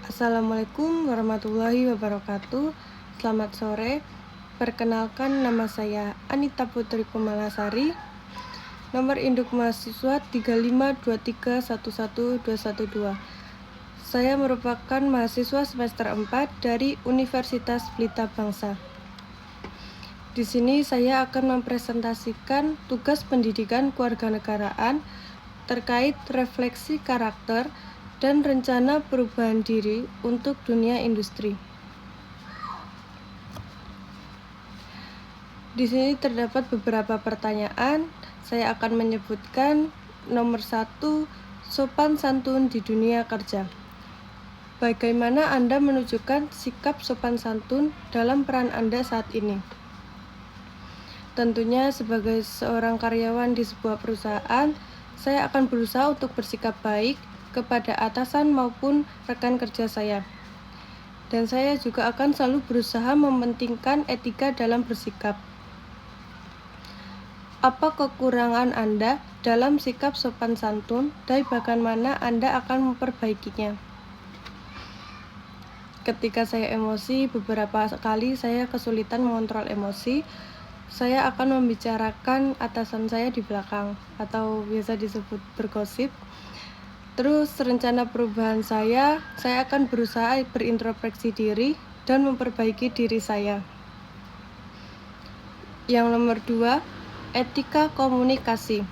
Assalamualaikum warahmatullahi wabarakatuh. Selamat sore. Perkenalkan, nama saya Anita Putri Kumalasari. Nomor induk mahasiswa 352311212. Saya merupakan mahasiswa semester 4 dari Universitas Pelita Bangsa. Di sini saya akan mempresentasikan tugas pendidikan kewarganegaraan terkait refleksi karakter dan rencana perubahan diri untuk dunia industri. Di sini terdapat beberapa pertanyaan. Saya akan menyebutkan nomor 1, sopan santun di dunia kerja. Bagaimana Anda menunjukkan sikap sopan santun dalam peran Anda saat ini? Tentunya sebagai seorang karyawan di sebuah perusahaan, saya akan berusaha untuk bersikap baik kepada atasan maupun rekan kerja saya. Dan saya juga akan selalu berusaha mementingkan etika dalam bersikap. Apa kekurangan Anda dalam sikap sopan santun dan bagaimana Anda akan memperbaikinya? Ketika saya emosi, beberapa kali saya kesulitan mengontrol emosi. Saya akan membicarakan atasan saya di belakang atau biasa disebut bergosip. Terus rencana perubahan saya akan berusaha berintrospeksi diri dan memperbaiki diri saya. Yang nomor 2, etika komunikasi.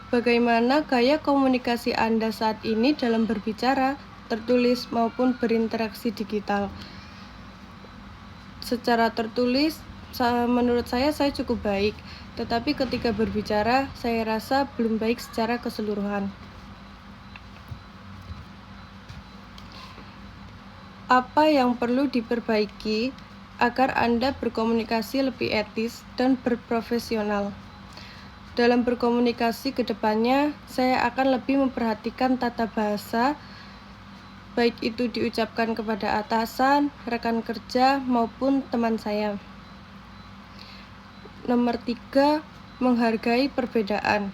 Bagaimana gaya komunikasi Anda saat ini dalam berbicara, tertulis maupun berinteraksi digital? Secara tertulis, menurut saya cukup baik, tetapi ketika berbicara, saya rasa belum baik secara keseluruhan. Apa yang perlu diperbaiki agar Anda berkomunikasi lebih etis dan berprofesional? Dalam berkomunikasi ke depannya, saya akan lebih memperhatikan tata bahasa, baik itu diucapkan kepada atasan, rekan kerja, maupun teman saya. Nomor 3, menghargai perbedaan.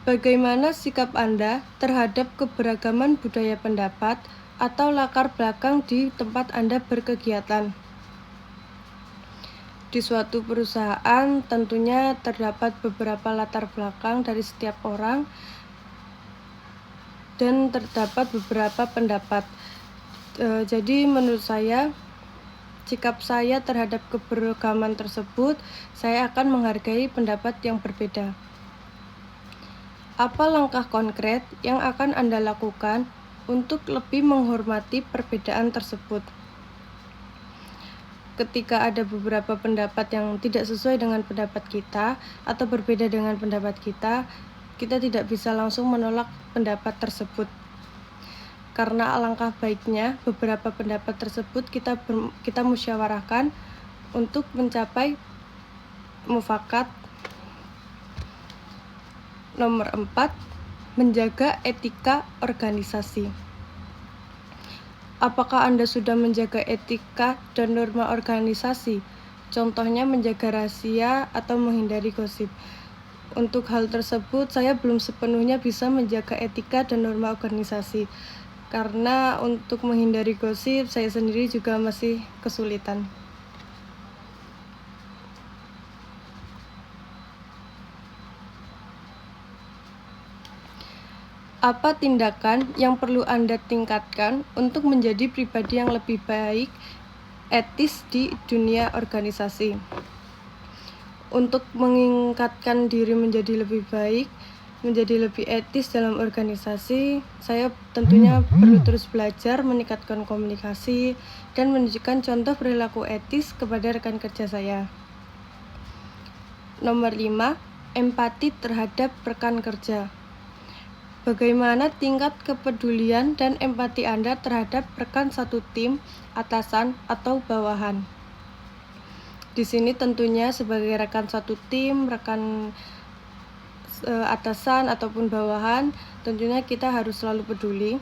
Bagaimana sikap Anda terhadap keberagaman budaya pendapat atau latar belakang di tempat Anda berkegiatan? Di suatu perusahaan tentunya terdapat beberapa latar belakang dari setiap orang dan terdapat beberapa pendapat. Jadi menurut saya, sikap saya terhadap keberagaman tersebut, saya akan menghargai pendapat yang berbeda. Apa langkah konkret yang akan Anda lakukan untuk lebih menghormati perbedaan tersebut? Ketika ada beberapa pendapat yang tidak sesuai dengan pendapat kita atau berbeda dengan pendapat kita tidak bisa langsung menolak pendapat tersebut. Karena alangkah baiknya beberapa pendapat tersebut kita musyawarahkan untuk mencapai mufakat. Nomor 4, menjaga etika organisasi. Apakah Anda sudah menjaga etika dan norma organisasi? Contohnya menjaga rahasia atau menghindari gosip. Untuk hal tersebut, saya belum sepenuhnya bisa menjaga etika dan norma organisasi. Karena untuk menghindari gosip, saya sendiri juga masih kesulitan. Apa tindakan yang perlu Anda tingkatkan untuk menjadi pribadi yang lebih baik, etis di dunia organisasi? Untuk meningkatkan diri menjadi lebih baik, menjadi lebih etis dalam organisasi, saya tentunya perlu terus belajar, meningkatkan komunikasi, dan menunjukkan contoh perilaku etis kepada rekan kerja saya. Nomor 5, empati terhadap rekan kerja. Bagaimana tingkat kepedulian dan empati Anda terhadap rekan satu tim, atasan, atau bawahan? Di sini tentunya sebagai rekan satu tim, rekan atasan ataupun bawahan, tentunya kita harus selalu peduli.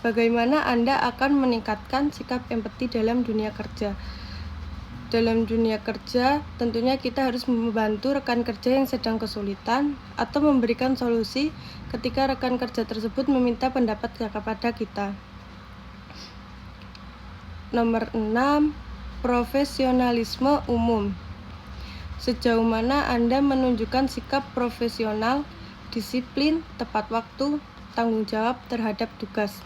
Bagaimana Anda akan meningkatkan sikap empati dalam dunia kerja? Dalam dunia kerja, tentunya kita harus membantu rekan kerja yang sedang kesulitan atau memberikan solusi ketika rekan kerja tersebut meminta pendapat kepada kita. Nomor 6, profesionalisme umum. Sejauh mana Anda menunjukkan sikap profesional, disiplin, tepat waktu, tanggung jawab terhadap tugas.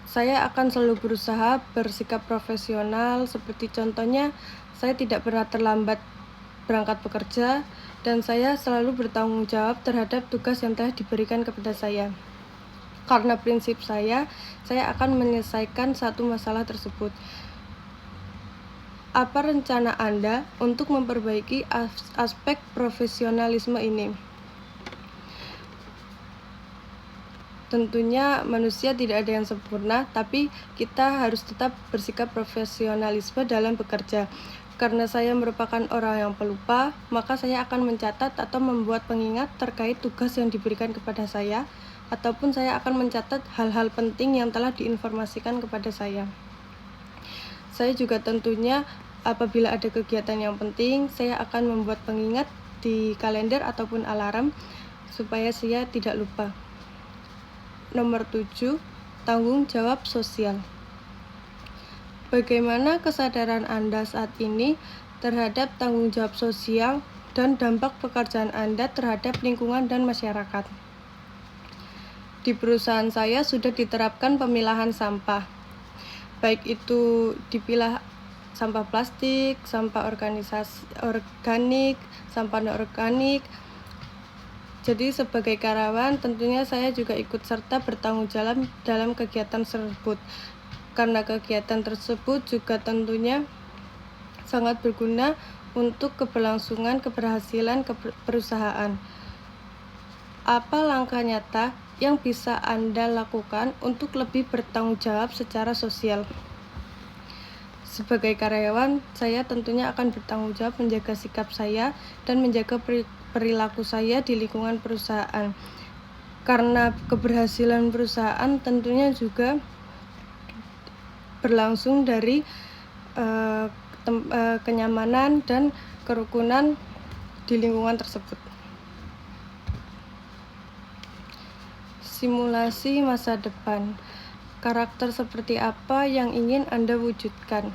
Saya akan selalu berusaha bersikap profesional, seperti contohnya saya tidak pernah terlambat berangkat bekerja, dan saya selalu bertanggung jawab terhadap tugas yang telah diberikan kepada saya. Karena prinsip saya akan menyelesaikan satu masalah tersebut. Apa rencana Anda untuk memperbaiki aspek profesionalisme ini? Tentunya manusia tidak ada yang sempurna, tapi kita harus tetap bersikap profesionalisme dalam bekerja. Karena saya merupakan orang yang pelupa, maka saya akan mencatat atau membuat pengingat terkait tugas yang diberikan kepada saya, ataupun saya akan mencatat hal-hal penting yang telah diinformasikan kepada saya. Saya juga tentunya apabila ada kegiatan yang penting, saya akan membuat pengingat di kalender ataupun alarm supaya saya tidak lupa. Nomor 7, tanggung jawab sosial. Bagaimana kesadaran Anda saat ini terhadap tanggung jawab sosial dan dampak pekerjaan Anda terhadap lingkungan dan masyarakat? Di perusahaan saya sudah diterapkan pemilahan sampah, baik itu dipilah sampah plastik, sampah organik, sampah non-organik. Jadi sebagai karyawan tentunya saya juga ikut serta bertanggung jawab dalam kegiatan tersebut. Karena kegiatan tersebut juga tentunya sangat berguna untuk keberlangsungan keberhasilan perusahaan. Apa langkah nyata yang bisa Anda lakukan untuk lebih bertanggung jawab secara sosial? Sebagai karyawan, saya tentunya akan bertanggung jawab menjaga sikap saya dan menjaga perilaku saya di lingkungan perusahaan. Karena keberhasilan perusahaan tentunya juga berlangsung dari kenyamanan dan kerukunan di lingkungan tersebut. Simulasi masa depan. Karakter seperti apa yang ingin Anda wujudkan?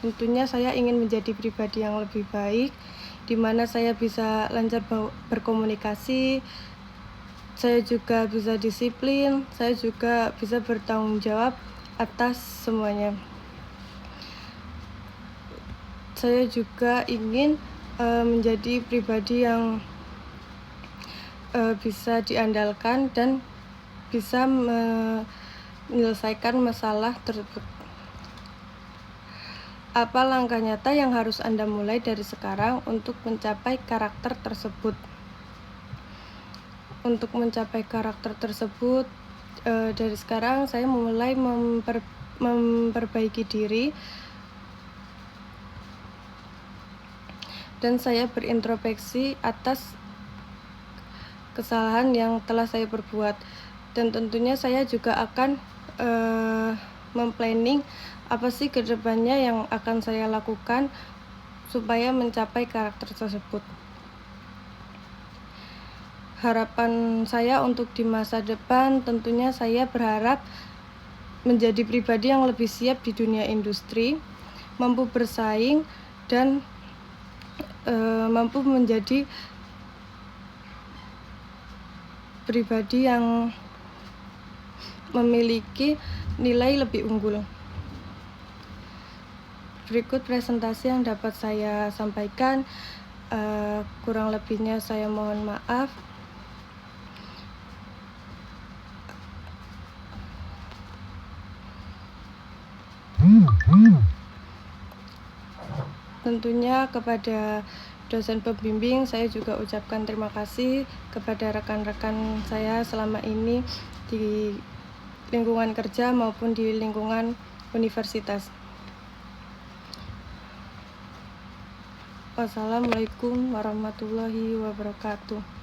Tentunya saya ingin menjadi pribadi yang lebih baik, di mana saya bisa lancar berkomunikasi, saya juga bisa disiplin, saya juga bisa bertanggung jawab atas semuanya. Saya juga ingin menjadi pribadi yang bisa diandalkan dan bisa menyelesaikan masalah tersebut. Apa langkah nyata yang harus Anda mulai dari sekarang untuk mencapai karakter tersebut? Untuk mencapai karakter tersebut, dari sekarang saya mulai memperbaiki diri, dan saya berintrospeksi atas kesalahan yang telah saya perbuat. Dan tentunya saya juga akan memplanning apa sih kedepannya yang akan saya lakukan supaya mencapai karakter tersebut. Harapan saya untuk di masa depan, tentunya saya berharap menjadi pribadi yang lebih siap di dunia industri, mampu bersaing, dan mampu menjadi pribadi yang memiliki nilai lebih unggul. Berikut presentasi yang dapat saya sampaikan, kurang lebihnya saya mohon maaf. Tentunya kepada dosen pembimbing saya juga ucapkan terima kasih kepada rekan-rekan saya selama ini di lingkungan kerja maupun di lingkungan universitas. Wassalamualaikum warahmatullahi wabarakatuh.